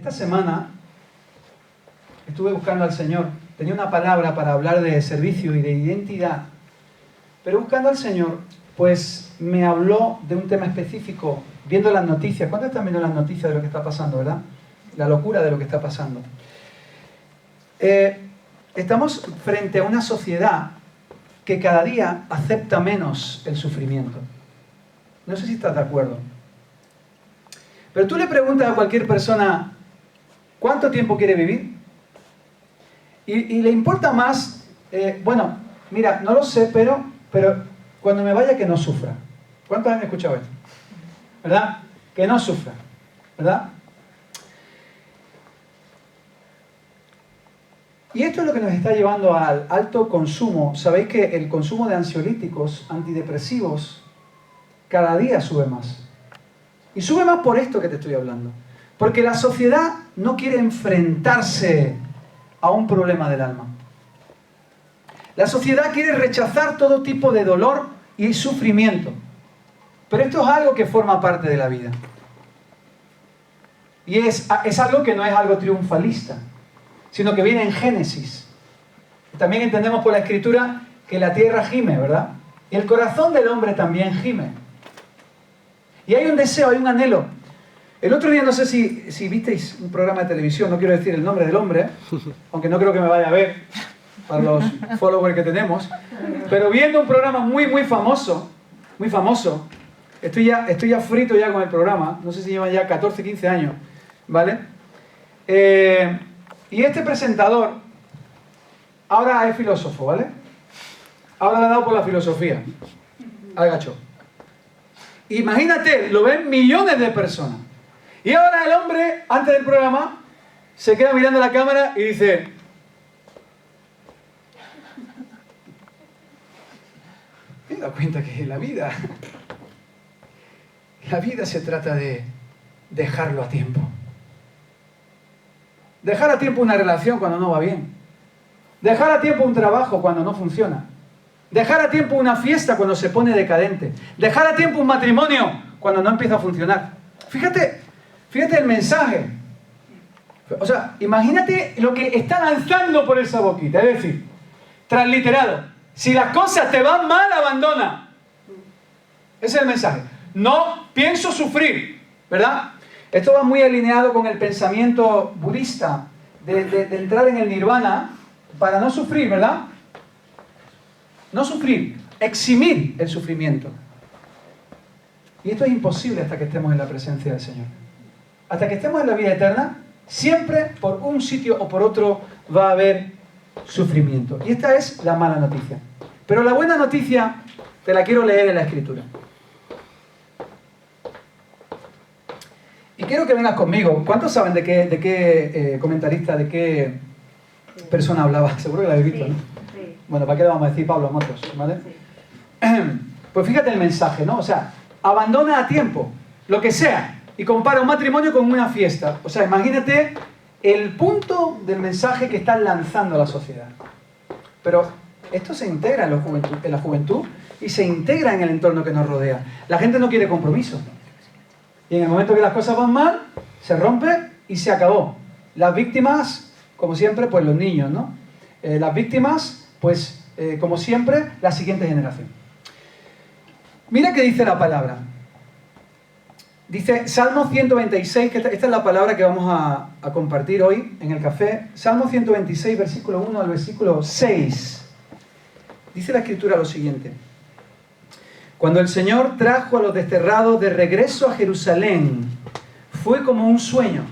Esta semana estuve buscando al Señor. Tenía una palabra para hablar de servicio y de identidad. Pero buscando al Señor, pues me habló de un tema específico, viendo las noticias. ¿Cuántos están viendo las noticias de lo que está pasando, verdad? La locura de lo que está pasando. Estamos frente a una sociedad que cada día acepta menos el sufrimiento. No sé si estás de acuerdo. Pero tú le preguntas a cualquier persona, ¿cuánto tiempo quiere vivir? Y le importa más, bueno, mira, no lo sé, pero cuando me vaya que no sufra. ¿Cuántos han escuchado esto? ¿Verdad? Que no sufra, ¿verdad? Y esto es lo que nos está llevando al alto consumo. Sabéis que el consumo de ansiolíticos, antidepresivos, cada día sube más. Y sube más por esto que te estoy hablando. Porque la sociedad no quiere enfrentarse a un problema del alma. La sociedad quiere rechazar todo tipo de dolor y sufrimiento. Pero esto es algo que forma parte de la vida. Y es algo que no es algo triunfalista, sino que viene en Génesis. También entendemos por la Escritura que la tierra gime, ¿verdad? Y el corazón del hombre también gime. Y hay un deseo, hay un anhelo. El otro día, no sé si visteis un programa de televisión, no quiero decir el nombre del hombre, aunque no creo que me vaya a ver, para los followers que tenemos, pero viendo un programa muy famoso, estoy ya frito ya con el programa, no sé si llevan ya 14, 15 años, ¿vale? Y este presentador ahora es filósofo, ¿vale? Ahora le ha dado por la filosofía al gacho. Imagínate, lo ven millones de personas. Y ahora el hombre, antes del programa, se queda mirando la cámara y dice: me he dado cuenta que la vida se trata de dejarlo a tiempo. Dejar a tiempo una relación cuando no va bien. Dejar a tiempo un trabajo cuando no funciona. Dejar a tiempo una fiesta cuando se pone decadente. Dejar a tiempo un matrimonio cuando no empieza a funcionar. Fíjate el mensaje. O sea, imagínate lo que está lanzando por esa boquita. Es decir, transliterado, si las cosas te van mal, abandona. Ese es el mensaje. No pienso sufrir, ¿verdad? Esto va muy alineado con el pensamiento budista de entrar en el nirvana para no sufrir, ¿verdad? No sufrir, eximir el sufrimiento. Y esto es imposible hasta que estemos en la presencia del Señor. Hasta que estemos en la vida eterna, siempre por un sitio o por otro va a haber sufrimiento. Y esta es la mala noticia. Pero la buena noticia te la quiero leer en la Escritura. Y quiero que vengas conmigo. ¿Cuántos saben de qué comentarista, de qué persona hablaba? Seguro que la habéis visto, ¿no? Sí. Bueno, ¿para qué le vamos a decir Pablo Motos? ¿Vale? Sí. Pues fíjate el mensaje, ¿no? O sea, abandona a tiempo, lo que sea, y compara un matrimonio con una fiesta. O sea, imagínate el punto del mensaje que está lanzando a la sociedad. Pero esto se integra en la juventud y se integra en el entorno que nos rodea. La gente no quiere compromiso. Y en el momento que las cosas van mal, se rompe y se acabó. Las víctimas, como siempre, pues los niños, ¿no? Las víctimas, pues, como siempre, la siguiente generación. Mira qué dice la palabra. Dice Salmo 126, que esta es la palabra que vamos a compartir hoy en el café. Salmo 126, versículo 1 al versículo 6. Dice la Escritura lo siguiente: cuando el Señor trajo a los desterrados de regreso a Jerusalén, fue como un sueño.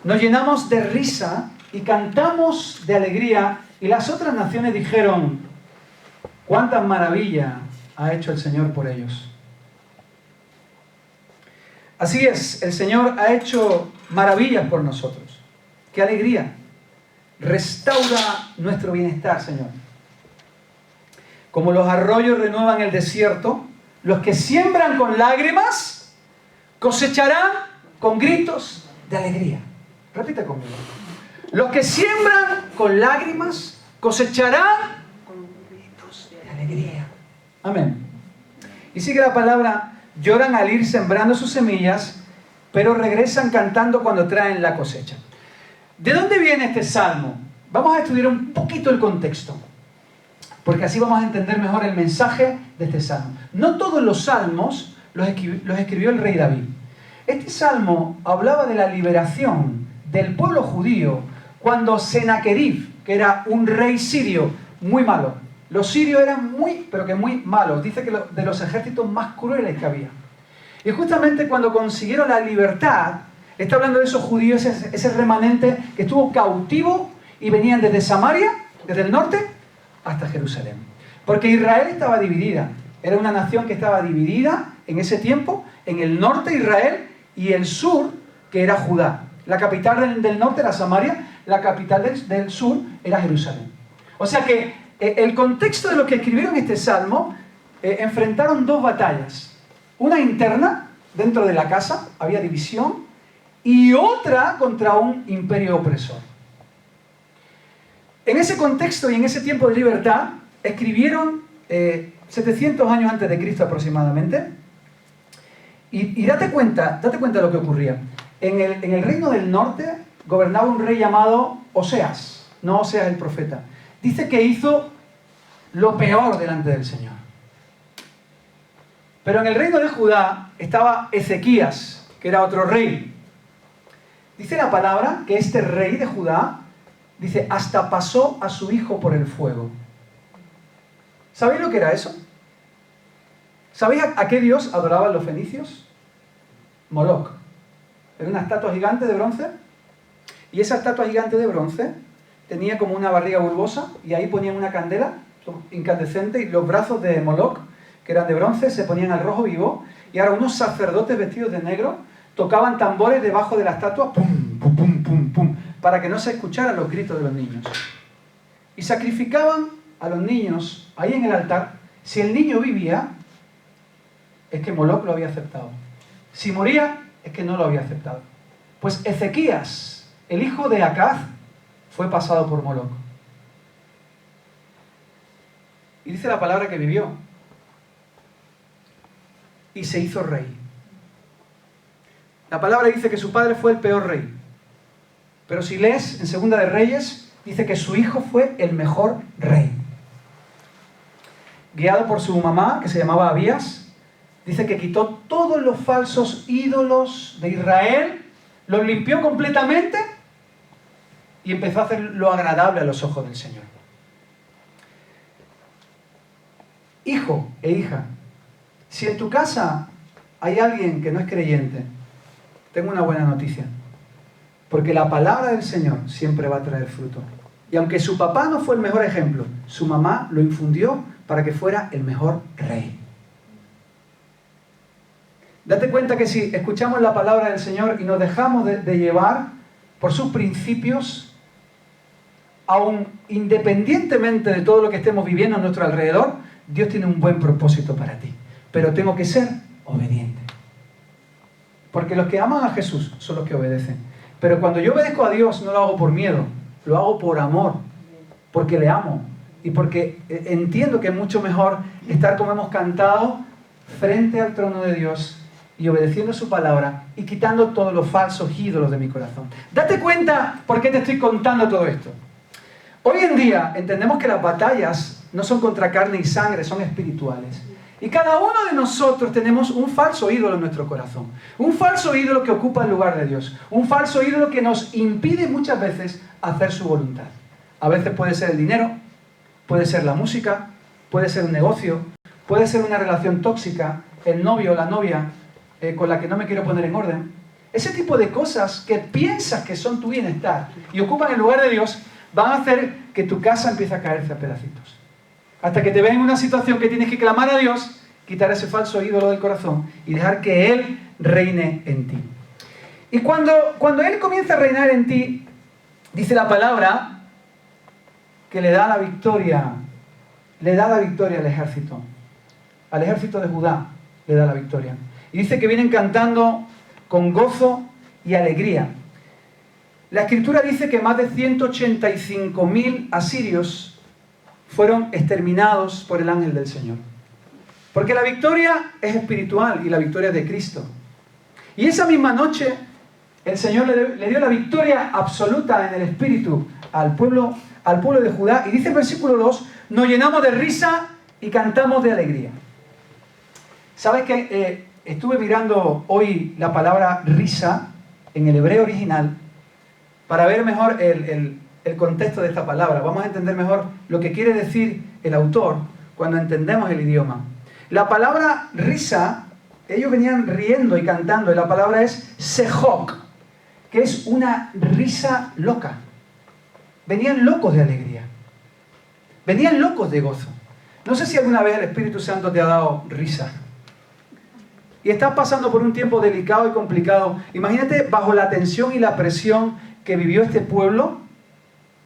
Nos llenamos de risa y cantamos de alegría, y las otras naciones dijeron: cuántas maravillas ha hecho el Señor por ellos. Así es, el Señor ha hecho maravillas por nosotros. ¡Qué alegría! Restaura nuestro bienestar, Señor. Como los arroyos renuevan el desierto, los que siembran con lágrimas cosecharán con gritos de alegría. Repite conmigo. Los que siembran con lágrimas cosecharán con gritos de alegría. Amén. Y sigue la palabra: lloran al ir sembrando sus semillas pero regresan cantando cuando traen la cosecha. ¿De dónde viene este salmo? Vamos a estudiar un poquito el contexto, porque así vamos a entender mejor el mensaje de este salmo. No todos los salmos los escribió el rey David. Este salmo hablaba de la liberación del pueblo judío cuando Senaquerib, que era un rey sirio muy malo. Los sirios eran muy malos. Dice que de los ejércitos más crueles que había. Y justamente cuando consiguieron la libertad, está hablando de esos judíos, ese remanente que estuvo cautivo y venían desde Samaria, desde el norte, hasta Jerusalén. Porque Israel estaba dividida. Era una nación que estaba dividida en ese tiempo, en el norte Israel y el sur, que era Judá. La capital del norte era Samaria, la capital del sur era Jerusalén. O sea que el contexto de lo que escribieron este salmo, enfrentaron dos batallas. Una interna, dentro de la casa, había división, y otra contra un imperio opresor. En ese contexto y en ese tiempo de libertad, escribieron 700 años antes de Cristo aproximadamente, y date cuenta de lo que ocurría. En el reino del norte gobernaba un rey llamado Oseas, no Oseas el profeta. Dice que hizo lo peor delante del Señor. Pero en el reino de Judá estaba Ezequías, que era otro rey. Dice la palabra que este rey de Judá, dice, hasta pasó a su hijo por el fuego. ¿Sabéis lo que era eso? ¿Sabéis a qué dios adoraban los fenicios? Moloc. Era una estatua gigante de bronce. Y esa estatua gigante de bronce tenía como una barriga bulbosa y ahí ponían una candela incandescente y los brazos de Moloc, que eran de bronce, se ponían al rojo vivo, y ahora unos sacerdotes vestidos de negro tocaban tambores debajo de la estatua, pum, pum, pum, pum, pum, para que no se escucharan los gritos de los niños. Y sacrificaban a los niños ahí en el altar. Si el niño vivía, es que Moloc lo había aceptado. Si moría, es que no lo había aceptado. Pues Ezequías, el hijo de Acaz, fue pasado por Moloc. Y dice la palabra que vivió. Y se hizo rey. La palabra dice que su padre fue el peor rey. Pero si lees en Segunda de Reyes, dice que su hijo fue el mejor rey. Guiado por su mamá, que se llamaba Abías, dice que quitó todos los falsos ídolos de Israel, los limpió completamente y empezó a hacer lo agradable a los ojos del Señor. Hijo e hija, si en tu casa hay alguien que no es creyente, tengo una buena noticia. Porque la palabra del Señor siempre va a traer fruto. Y aunque su papá no fue el mejor ejemplo, su mamá lo infundió para que fuera el mejor rey. Date cuenta que si escuchamos la palabra del Señor y nos dejamos de llevar por sus principios, aun independientemente de todo lo que estemos viviendo a nuestro alrededor, Dios tiene un buen propósito para ti. Pero tengo que ser obediente. Porque los que aman a Jesús son los que obedecen. Pero cuando yo obedezco a Dios, no lo hago por miedo, lo hago por amor, porque le amo y porque entiendo que es mucho mejor estar como hemos cantado frente al trono de Dios y obedeciendo su palabra y quitando todos los falsos ídolos de mi corazón. Date cuenta por qué te estoy contando todo esto. Hoy en día entendemos que las batallas no son contra carne y sangre, son espirituales. Y cada uno de nosotros tenemos un falso ídolo en nuestro corazón. Un falso ídolo que ocupa el lugar de Dios. Un falso ídolo que nos impide muchas veces hacer su voluntad. A veces puede ser el dinero, puede ser la música, puede ser un negocio, puede ser una relación tóxica, el novio o la novia con la que no me quiero poner en orden. Ese tipo de cosas que piensas que son tu bienestar y ocupan el lugar de Dios, van a hacer que tu casa empiece a caerse a pedacitos. Hasta que te veas en una situación que tienes que clamar a Dios, quitar ese falso ídolo del corazón y dejar que Él reine en ti. Y cuando Él comienza a reinar en ti, dice la palabra que le da la victoria al ejército de Judá le da la victoria. Y dice que vienen cantando con gozo y alegría. La Escritura dice que más de 185.000 asirios fueron exterminados por el ángel del Señor. Porque la victoria es espiritual y la victoria es de Cristo. Y esa misma noche el Señor le dio la victoria absoluta en el espíritu al pueblo de Judá. Y dice el versículo 2, nos llenamos de risa y cantamos de alegría. ¿Sabes qué? Estuve mirando hoy la palabra risa en el hebreo original para ver mejor el contexto de esta palabra. Vamos a entender mejor lo que quiere decir el autor cuando entendemos el idioma. La palabra risa, ellos venían riendo y cantando, y la palabra es sehok, que es una risa loca. Venían locos de alegría. Venían locos de gozo. No sé si alguna vez el Espíritu Santo te ha dado risa. Y estás pasando por un tiempo delicado y complicado. Imagínate bajo la tensión y la presión que vivió este pueblo,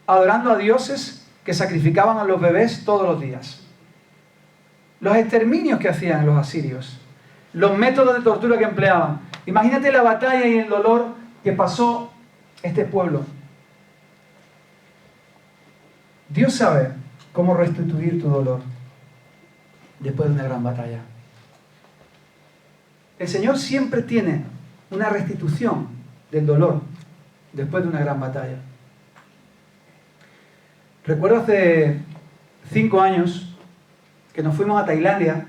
adorando a dioses que sacrificaban a los bebés todos los días. Los exterminios que hacían los asirios. Los métodos de tortura que empleaban. Imagínate la batalla y el dolor que pasó este pueblo. Dios sabe cómo restituir tu dolor después de una gran batalla. El Señor siempre tiene una restitución del dolor después de una gran batalla. Recuerdo hace 5 años que nos fuimos a Tailandia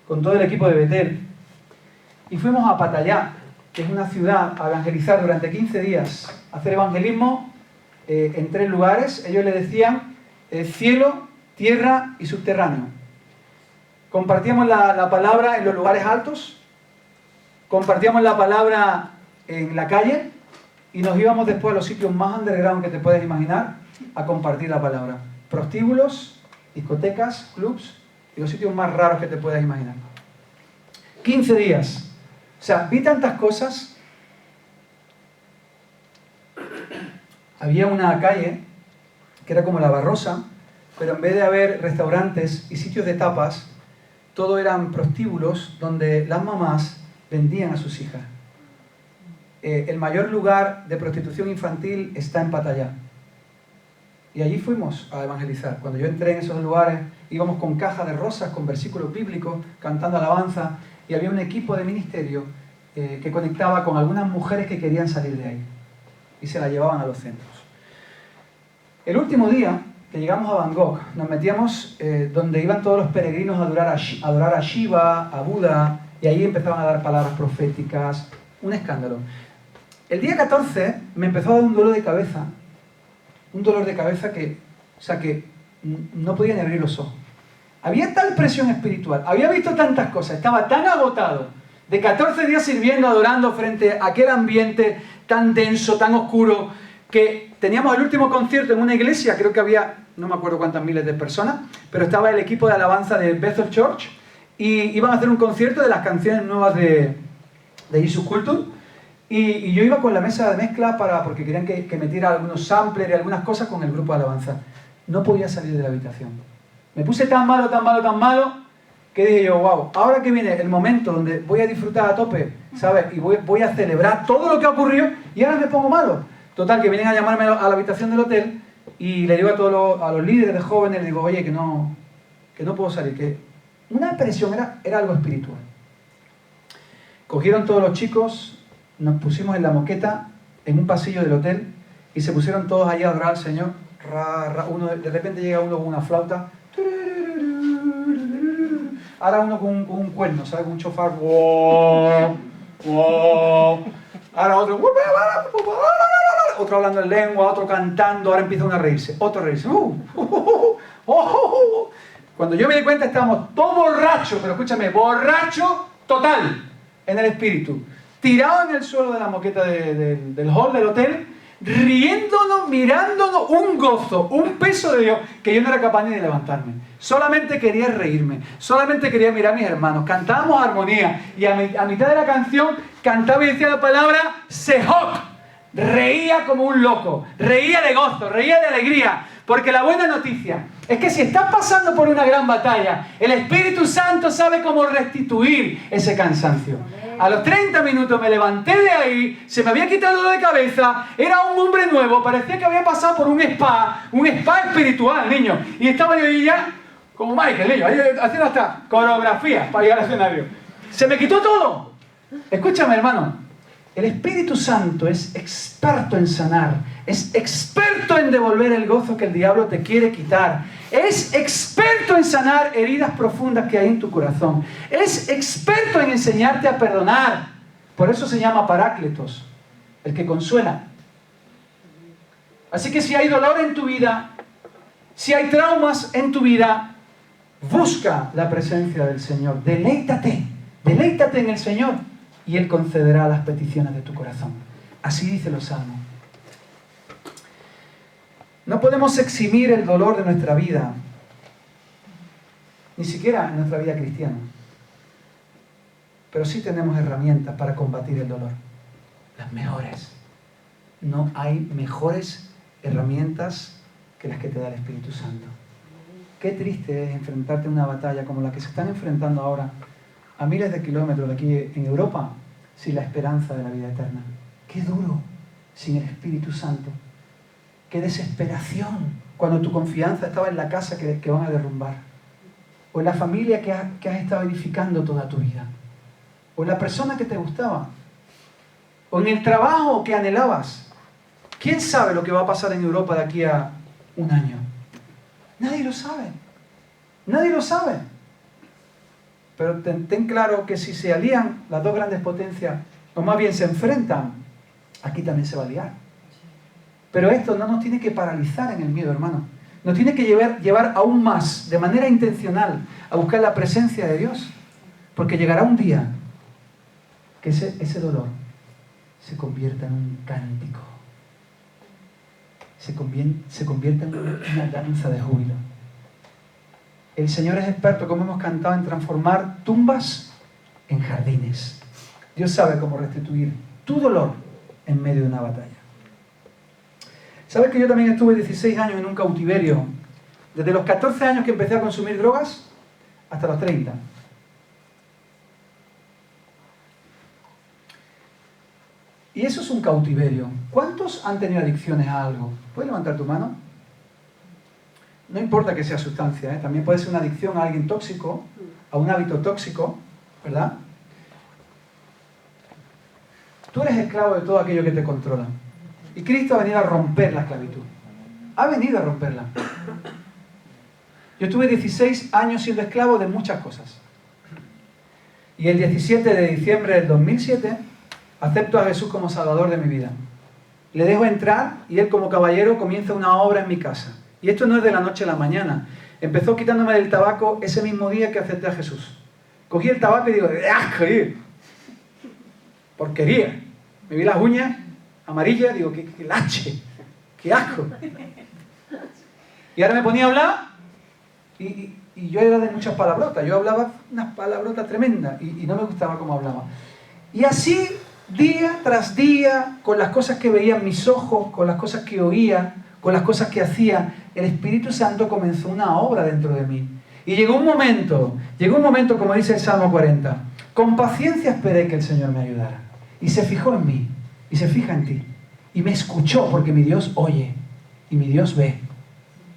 con todo el equipo de Betel y fuimos a Pattaya, que es una ciudad, a evangelizar durante 15 días, a hacer evangelismo en 3 lugares. Ellos le decían cielo, tierra y subterráneo. Compartíamos la palabra en los lugares altos, compartíamos la palabra en la calle y nos íbamos después a los sitios más underground que te puedes imaginar a compartir la palabra. Prostíbulos, discotecas, clubs y los sitios más raros que te puedas imaginar. 15 días. O sea, vi tantas cosas. Había una calle que era como la Barrosa, pero en vez de haber restaurantes y sitios de tapas, todo eran prostíbulos donde las mamás vendían a sus hijas. El mayor lugar de prostitución infantil está en Pattaya. Y allí fuimos a evangelizar. Cuando yo entré en esos lugares, íbamos con cajas de rosas, con versículos bíblicos, cantando alabanza, y había un equipo de ministerio que conectaba con algunas mujeres que querían salir de ahí. Y se las llevaban a los centros. El último día que llegamos a Bangkok, nos metíamos donde iban todos los peregrinos a adorar a Shiva, a Buda, y ahí empezaban a dar palabras proféticas. Un escándalo. El día 14 me empezó a dar un dolor de cabeza. Un dolor de cabeza que no podía ni abrir los ojos. Había tal presión espiritual, había visto tantas cosas, estaba tan agotado de 14 días sirviendo, adorando frente a aquel ambiente tan denso, tan oscuro, que teníamos el último concierto en una iglesia, creo que había, no me acuerdo cuántas miles de personas, pero estaba el equipo de alabanza de Bethel Church y iban a hacer un concierto de las canciones nuevas de Jesus Culture. Y yo iba con la mesa de mezcla porque querían que metiera algunos samplers y algunas cosas con el grupo de alabanza. No podía salir de la habitación. Me puse tan malo, que dije yo, wow, ahora que viene el momento donde voy a disfrutar a tope, ¿sabes? Y voy a celebrar todo lo que ha ocurrido y ahora me pongo malo. Total, que vienen a llamarme a la habitación del hotel y le digo a los líderes de jóvenes, le digo, oye, que no puedo salir, que una presión era algo espiritual. Cogieron todos los chicos, nos pusimos en la moqueta, en un pasillo del hotel, y se pusieron todos allí a adorar al Señor. De repente llega uno con una flauta, ahora uno con un cuerno, ¿sabes? Con un chofar, ahora otro hablando en lengua, otro cantando, ahora empieza uno a reírse, otro a reírse. Cuando yo me di cuenta estábamos todos borrachos, pero escúchame, borracho total en el espíritu. Tirado en el suelo de la moqueta del hall del hotel, riéndonos, mirándonos, un gozo, un peso de Dios, que yo no era capaz ni de levantarme. Solamente quería reírme, solamente quería mirar a mis hermanos. Cantábamos armonía, y a mitad de la canción cantaba y decía la palabra Sehok. Reía como un loco, reía de gozo, reía de alegría, porque la buena noticia es que si estás pasando por una gran batalla, el Espíritu Santo sabe cómo restituir ese cansancio. A los 30 minutos me levanté de ahí, se me había quitado el dolor de cabeza, era un hombre nuevo, parecía que había pasado por un spa espiritual, niño. Y estaba yo ahí ya, como Michael, niño, ahí haciendo hasta coreografías para llegar al escenario. Se me quitó todo. Escúchame, hermano, El Espíritu Santo es experto en sanar, es experto en devolver el gozo que el diablo te quiere quitar, es experto en sanar heridas profundas que hay en tu corazón, es experto en enseñarte a perdonar. Por eso se llama Paráclitos, el que consuela. Así que si hay dolor en tu vida, si hay traumas en tu vida, busca la presencia del Señor, deleítate en el Señor. Y Él concederá las peticiones de tu corazón. Así dicen los salmos. No podemos eximir el dolor de nuestra vida, ni siquiera en nuestra vida cristiana. Pero sí tenemos herramientas para combatir el dolor. Las mejores. No hay mejores herramientas que las que te da el Espíritu Santo. Qué triste es enfrentarte a una batalla como la que se están enfrentando ahora a miles de kilómetros de aquí en Europa, sin la esperanza de la vida eterna. Qué duro sin el Espíritu Santo. Qué desesperación cuando tu confianza estaba en la casa que van a derrumbar, o en la familia que has estado edificando toda tu vida, o en la persona que te gustaba, o en el trabajo que anhelabas. ¿Quién sabe lo que va a pasar en Europa de aquí a un año? Nadie lo sabe. Nadie lo sabe. Pero ten claro que si se alían las dos grandes potencias, o más bien se enfrentan, aquí también se va a liar. Pero esto no nos tiene que paralizar en el miedo, hermano. Nos tiene que llevar aún más, de manera intencional, a buscar la presencia de Dios. Porque llegará un día que ese dolor se convierta en un cántico. Se convierte en una danza de júbilo. El Señor es experto, como hemos cantado, en transformar tumbas en jardines. Dios sabe cómo restituir tu dolor en medio de una batalla. ¿Sabes que yo también estuve 16 años en un cautiverio? Desde los 14 años que empecé a consumir drogas hasta los 30. Y eso es un cautiverio. ¿Cuántos han tenido adicciones a algo? ¿Puedes levantar tu mano? No importa que sea sustancia, ¿eh? También puede ser una adicción a alguien tóxico, a un hábito tóxico, ¿verdad? Tú eres esclavo de todo aquello que te controla. Y Cristo ha venido a romper la esclavitud. Ha venido a romperla. Yo estuve 16 años siendo esclavo de muchas cosas. Y el 17 de diciembre del 2007 acepto a Jesús como Salvador de mi vida. Le dejo entrar y Él como caballero comienza una obra en mi casa. Y esto no es de la noche a la mañana. Empezó quitándome del tabaco ese mismo día que acepté a Jesús. Cogí el tabaco y digo, ¡asco! Porquería. Me vi las uñas amarillas, digo, ¡qué lache! ¡Qué asco! Y ahora me ponía a hablar y yo era de muchas palabrotas. Yo hablaba unas palabrotas tremendas y no me gustaba cómo hablaba. Y así, día tras día, con las cosas que veían mis ojos, con las cosas que oía, con las cosas que hacía, el Espíritu Santo comenzó una obra dentro de mí. Y llegó un momento, como dice el Salmo 40, con paciencia esperé que el Señor me ayudara. Y se fijó en mí, y se fija en ti. Y me escuchó, porque mi Dios oye, y mi Dios ve.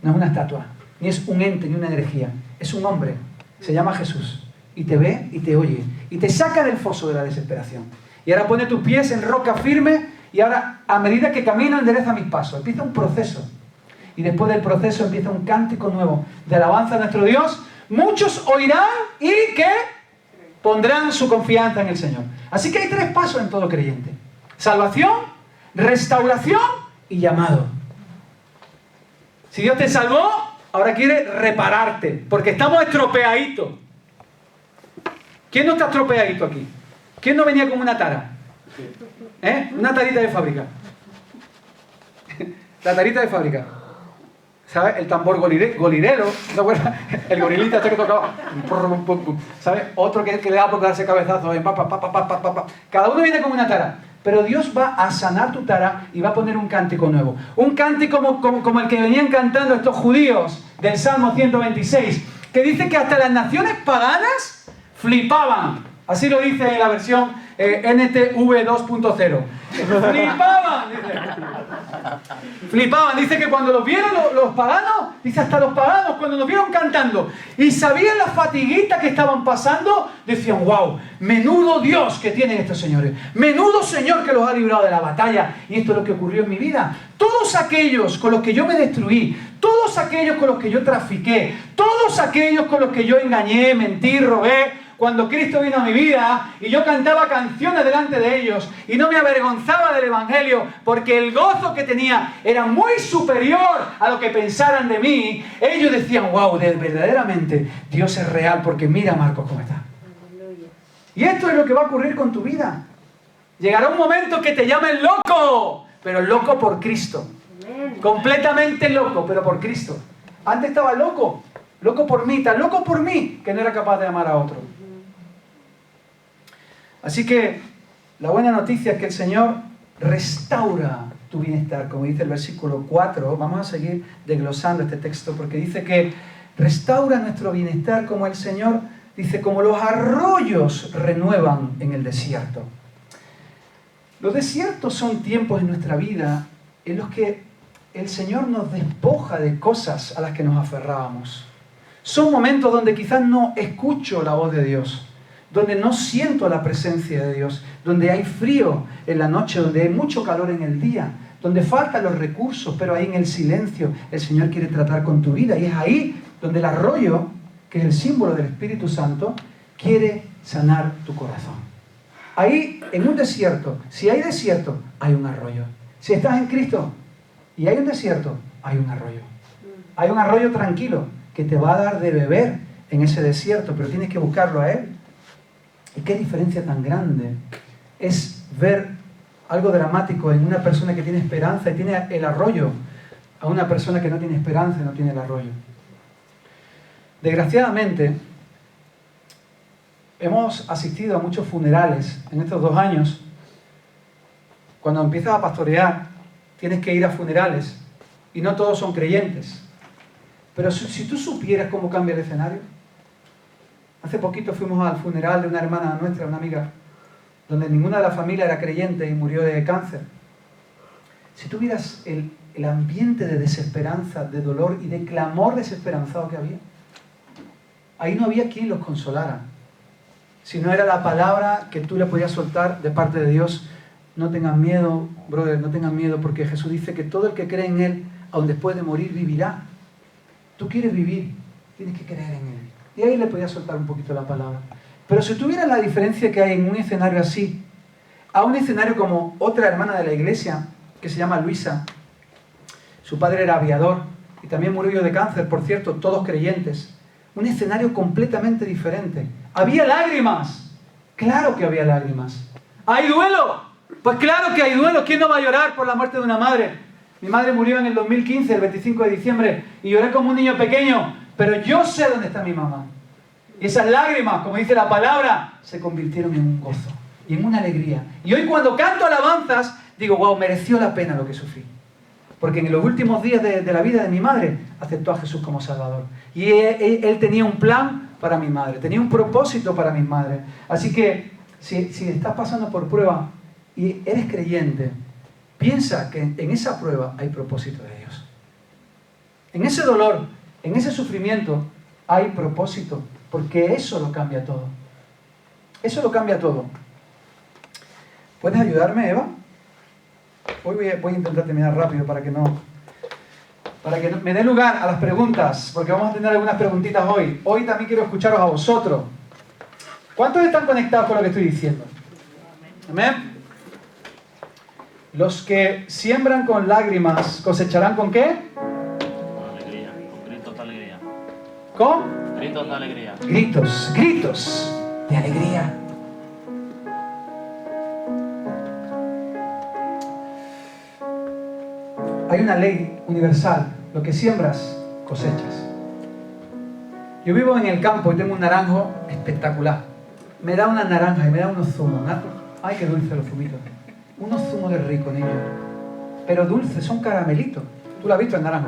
No es una estatua, ni es un ente, ni una energía. Es un hombre, se llama Jesús. Y te ve y te oye. Y te saca del foso de la desesperación. Y ahora pone tus pies en roca firme. Y ahora, a medida que camino, endereza mis pasos. Empieza un proceso. Y después del proceso empieza un cántico nuevo de alabanza a nuestro Dios. Muchos oirán y que pondrán su confianza en el Señor. Así que hay 3 pasos en todo creyente. Salvación, restauración y llamado. Si Dios te salvó, ahora quiere repararte. Porque estamos estropeaditos. ¿Quién no está estropeadito aquí? ¿Quién no venía con una tara? Una tarita de fábrica. La tarita de fábrica. ¿Sabes? El tambor golirero. ¿Te acuerdas? El gorilita este que tocaba. ¿Sabes? Otro que le da por darse cabezazos. Cada uno viene con una tara. Pero Dios va a sanar tu tara y va a poner un cántico nuevo. Un cántico como el que venían cantando estos judíos del Salmo 126. Que dice que hasta las naciones paganas flipaban Así lo dice en la versión NTV 2.0. Flipaban, dice. Flipaban, dice que cuando los vieron los paganos, dice hasta los paganos, cuando nos vieron cantando y sabían la fatiguita que estaban pasando, decían, wow, menudo Dios que tienen estos señores, menudo Señor que los ha librado de la batalla. Y esto es lo que ocurrió en mi vida. Todos aquellos con los que yo me destruí, todos aquellos con los que yo trafiqué, todos aquellos con los que yo engañé, mentí, robé, cuando Cristo vino a mi vida y yo cantaba canciones delante de ellos y no me avergonzaba del Evangelio porque el gozo que tenía era muy superior a lo que pensaran de mí, ellos decían, wow, verdaderamente Dios es real porque mira Marcos cómo está. Y esto es lo que va a ocurrir con tu vida. Llegará un momento que te llamen loco, pero loco por Cristo. Completamente loco, pero por Cristo. Antes estaba loco, loco por mí, tan loco por mí que no era capaz de amar a otro. Así que la buena noticia es que el Señor restaura tu bienestar, como dice el versículo 4. Vamos a seguir desglosando este texto porque dice que restaura nuestro bienestar como el Señor, dice, como los arroyos renuevan en el desierto. Los desiertos son tiempos en nuestra vida en los que el Señor nos despoja de cosas a las que nos aferrábamos. Son momentos donde quizás no escucho la voz de Dios, donde no siento la presencia de Dios, donde hay frío en la noche, donde hay mucho calor en el día, donde faltan los recursos, pero ahí en el silencio el Señor quiere tratar con tu vida. Y es ahí donde el arroyo, que es el símbolo del Espíritu Santo, quiere sanar tu corazón. Ahí, en un desierto, si hay desierto, hay un arroyo. Si estás en Cristo y hay un desierto, hay un arroyo. Hay un arroyo tranquilo que te va a dar de beber en ese desierto, pero tienes que buscarlo a Él. Y qué diferencia tan grande es ver algo dramático en una persona que tiene esperanza y tiene el arroyo, a una persona que no tiene esperanza y no tiene el arroyo. Desgraciadamente, hemos asistido a muchos funerales en estos 2 años. Cuando empiezas a pastorear, tienes que ir a funerales y no todos son creyentes. Pero si tú supieras cómo cambia el escenario. Hace poquito fuimos al funeral de una hermana nuestra, una amiga, donde ninguna de la familia era creyente y murió de cáncer. Si tú vieras el ambiente de desesperanza, de dolor y de clamor desesperanzado que había, ahí no había quien los consolara. Si no era la palabra que tú le podías soltar de parte de Dios, no tengan miedo, brother, no tengan miedo, porque Jesús dice que todo el que cree en Él, aun después de morir, vivirá. Tú quieres vivir, tienes que creer en Él. Y ahí le podía soltar un poquito la palabra. Pero si tuvieras la diferencia que hay en un escenario así, a un escenario como otra hermana de la iglesia, que se llama Luisa, su padre era aviador y también murió de cáncer, por cierto, todos creyentes. Un escenario completamente diferente. ¿Había lágrimas? Claro que había lágrimas. ¿Hay duelo? Pues claro que hay duelo. ¿Quién no va a llorar por la muerte de una madre? Mi madre murió en el 2015, el 25 de diciembre, y lloré como un niño pequeño. Pero yo sé dónde está mi mamá. Y esas lágrimas, como dice la palabra, se convirtieron en un gozo y en una alegría. Y hoy cuando canto alabanzas, digo, wow, mereció la pena lo que sufrí. Porque en los últimos días de la vida de mi madre, aceptó a Jesús como Salvador. Y él tenía un plan para mi madre, tenía un propósito para mi madre. Así que, si estás pasando por prueba y eres creyente, piensa que en esa prueba hay propósito de Dios. En ese dolor, en ese sufrimiento, hay propósito, porque eso lo cambia todo. Eso lo cambia todo. ¿Puedes ayudarme, Eva? Hoy voy a intentar terminar rápido para que me dé lugar a las preguntas, porque vamos a tener algunas preguntitas hoy. Hoy también quiero escucharos a vosotros. ¿Cuántos están conectados con lo que estoy diciendo? ¿Amén? Los que siembran con lágrimas, ¿cosecharán con qué? ¿Con? Gritos de alegría. Gritos de alegría. Hay una ley universal. Lo que siembras, cosechas. Yo vivo en el campo y tengo un naranjo espectacular. Me da una naranja y me da unos zumos. Ay, qué dulce los zumitos. Unos zumos de rico, niño. Pero dulces, son caramelitos. ¿Tú lo has visto el naranjo?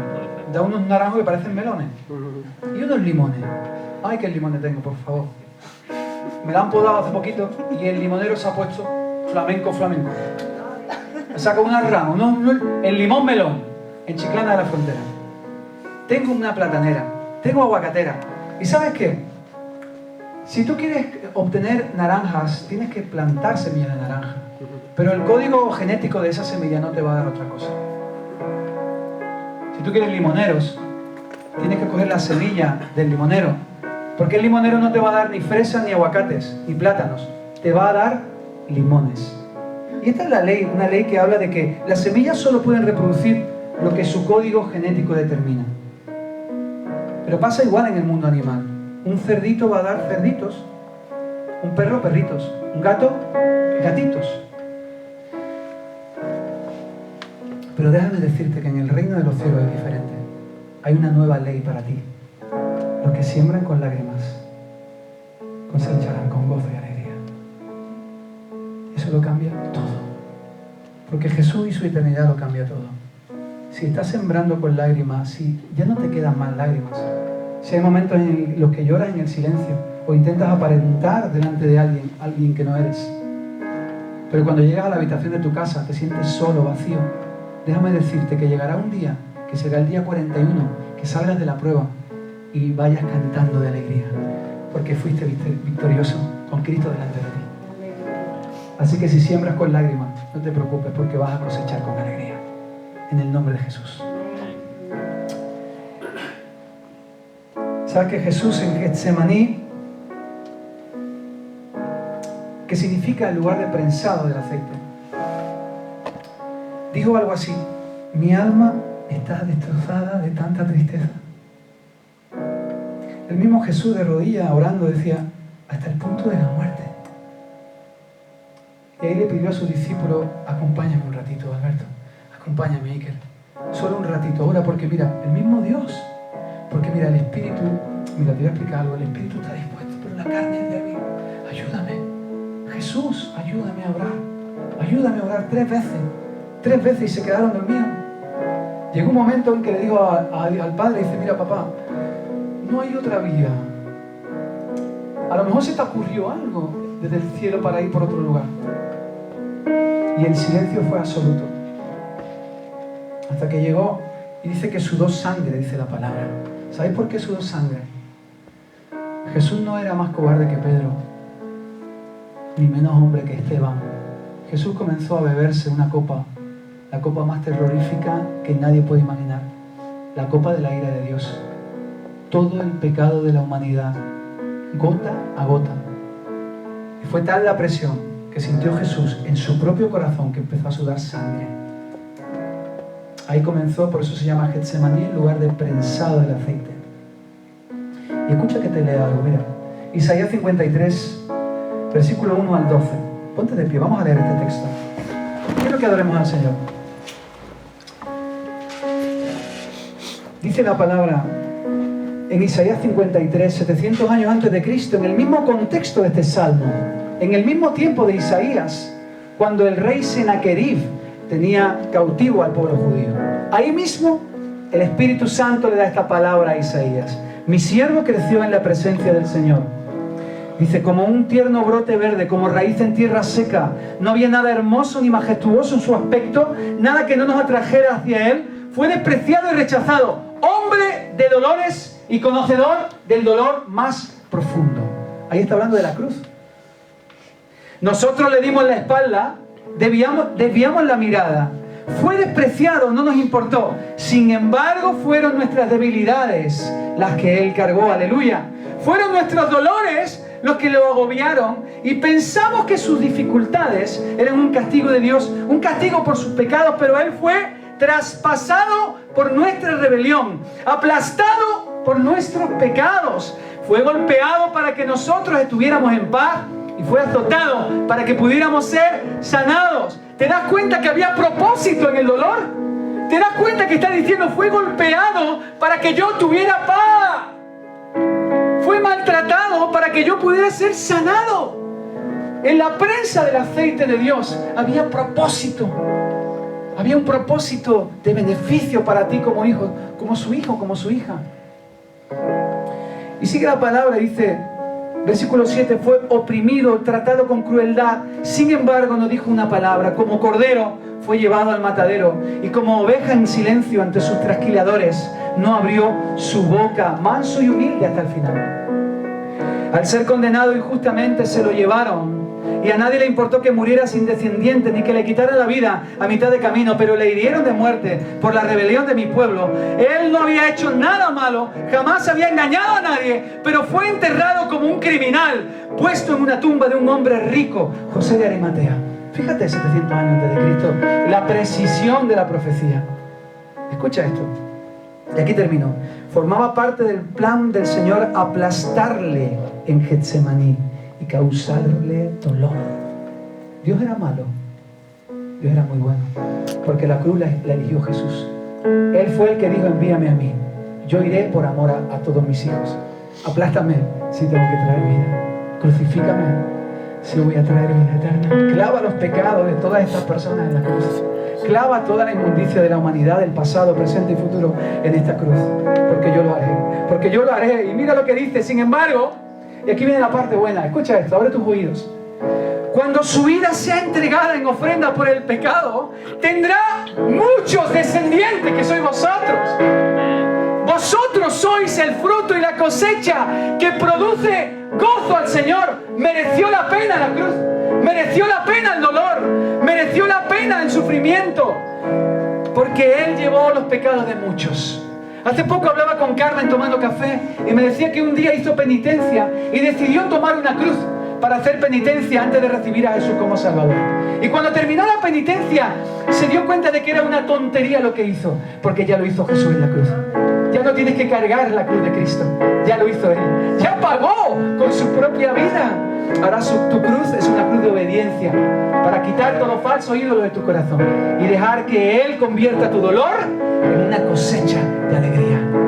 Da unos naranjos que parecen melones. Y unos limones. Ay, qué limones tengo, por favor. Me la han podado hace poquito y el limonero se ha puesto flamenco. Saca una rama, el limón melón, en Chiclana de la Frontera. Tengo una platanera, tengo aguacatera. ¿Y sabes qué? Si tú quieres obtener naranjas, tienes que plantar semillas de naranja. Pero el código genético de esa semilla no te va a dar otra cosa. Si tú quieres limoneros, tienes que coger la semilla del limonero. Porque el limonero no te va a dar ni fresas, ni aguacates, ni plátanos. Te va a dar limones. Y esta es la ley, una ley que habla de que las semillas solo pueden reproducir lo que su código genético determina. Pero pasa igual en el mundo animal. Un cerdito va a dar cerditos, un perro perritos, un gato gatitos. Pero déjame decirte que en el reino de los cielos es diferente. Hay una nueva ley para ti. Los que siembran con lágrimas cosecharán con gozo y alegría. Eso lo cambia todo. Porque Jesús y su eternidad lo cambia todo. Si estás sembrando con lágrimas, si ya no te quedan más lágrimas, si hay momentos en los que lloras en el silencio o intentas aparentar delante de alguien que no eres, pero cuando llegas a la habitación de tu casa te sientes solo, vacío, déjame decirte que llegará un día, que será el día 41, que salgas de la prueba y vayas cantando de alegría, porque fuiste victorioso con Cristo delante de ti. Así que si siembras con lágrimas, no te preocupes, porque vas a cosechar con alegría. En el nombre de Jesús. ¿Sabes que Jesús en Getsemaní, que significa el lugar de prensado del aceite, dijo algo así: mi alma está destrozada de tanta tristeza? El mismo Jesús de rodillas orando decía: hasta el punto de la muerte. Y ahí le pidió a sus discípulos: acompáñame un ratito, Alberto, acompáñame, Iker, solo un ratito, ora, porque mira, el mismo Dios, porque mira, el Espíritu, mira, te voy a explicar algo, el Espíritu está dispuesto, pero la carne es débil. Ayúdame, Jesús, ayúdame a orar 3 veces, y se quedaron dormidos. Llegó un momento en que le dijo al padre, dice: mira, papá, no hay otra vía, a lo mejor se te ocurrió algo desde el cielo para ir por otro lugar. Y el silencio fue absoluto. Hasta que llegó y dice que sudó sangre, dice la palabra. ¿Sabéis por qué sudó sangre? Jesús no era más cobarde que Pedro, ni menos hombre que Esteban. Jesús comenzó a beberse una copa, la copa más terrorífica que nadie puede imaginar, la copa de la ira de Dios. Todo el pecado de la humanidad, gota a gota. Y fue tal la presión que sintió Jesús en su propio corazón que empezó a sudar sangre. Ahí comenzó, por eso se llama Getsemaní, el lugar de prensado del aceite. Y escucha que te lea algo, mira. Isaías 53, versículo 1 al 12. Ponte de pie, vamos a leer este texto. Quiero que adoremos al Señor. Dice la palabra en Isaías 53, 700 años antes de Cristo, en el mismo contexto de este salmo, en el mismo tiempo de Isaías, cuando el rey Senaquerib tenía cautivo al pueblo judío. Ahí mismo el Espíritu Santo le da esta palabra a Isaías: mi siervo creció en la presencia del Señor. Dice: como un tierno brote verde, como raíz en tierra seca. No había nada hermoso ni majestuoso en su aspecto, nada que no nos atrajera hacia él. Fue despreciado y rechazado, hombre de dolores y conocedor del dolor más profundo. Ahí está hablando de la cruz. Nosotros le dimos la espalda, desviamos la mirada. Fue despreciado, no nos importó. Sin embargo, fueron nuestras debilidades las que Él cargó, aleluya. Fueron nuestros dolores los que lo agobiaron, y pensamos que sus dificultades eran un castigo de Dios, un castigo por sus pecados, pero Él fue traspasado por nuestra rebelión, aplastado por nuestros pecados. Fue golpeado para que nosotros estuviéramos en paz, y fue azotado para que pudiéramos ser sanados. ¿Te das cuenta que había propósito en el dolor? ¿Te das cuenta que está diciendo: fue golpeado para que yo tuviera paz? Fue maltratado para que yo pudiera ser sanado. En la prensa del aceite de Dios había propósito. Había un propósito de beneficio para ti como hijo, como su hija. Y sigue la palabra y dice: Versículo 7, fue oprimido, tratado con crueldad, sin embargo no dijo una palabra. Como cordero fue llevado al matadero y como oveja en silencio ante sus trasquiladores, no abrió su boca. Manso y humilde hasta el final. Al ser condenado injustamente se lo llevaron y a nadie le importó que muriera sin descendiente ni que le quitaran la vida a mitad de camino, pero le hirieron de muerte por la rebelión de mi pueblo. Él no había hecho nada malo, jamás había engañado a nadie, pero fue enterrado como un criminal, puesto en una tumba de un hombre rico, José de Arimatea. Fíjate, 700 años antes de Cristo, la precisión de la profecía. Escucha esto. Y aquí termino. Formaba parte del plan del Señor aplastarle en Getsemaní y causarle dolor. Dios era malo, Dios era muy bueno, porque la cruz la eligió Jesús. Él fue el que dijo, envíame a mí, yo iré por amor a todos mis hijos. Aplástame si tengo que traer vida, crucifícame si voy a traer vida eterna. Clava los pecados de todas estas personas en la cruz. Clava toda la inmundicia de la humanidad, del pasado, presente y futuro en esta cruz, porque yo lo haré, porque yo lo haré. Y mira lo que dice, sin embargo, y aquí viene la parte buena, escucha esto, abre tus oídos. Cuando su vida sea entregada en ofrenda por el pecado, tendrá muchos descendientes que sois vosotros. Vosotros sois el fruto y la cosecha que produce gozo al Señor. Mereció la pena la cruz, mereció la pena el dolor, mereció la pena el sufrimiento, porque Él llevó los pecados de muchos. Hace poco hablaba con Carmen tomando café y me decía que un día hizo penitencia y decidió tomar una cruz para hacer penitencia antes de recibir a Jesús como Salvador. Y cuando terminó la penitencia se dio cuenta de que era una tontería lo que hizo, porque ya lo hizo Jesús en la cruz. Ya no tienes que cargar la cruz de Cristo, ya lo hizo Él, ya pagó con su propia vida. Ahora tu cruz es una cruz de obediencia para quitar todo falso ídolo de tu corazón y dejar que Él convierta tu dolor en una cosecha de alegría.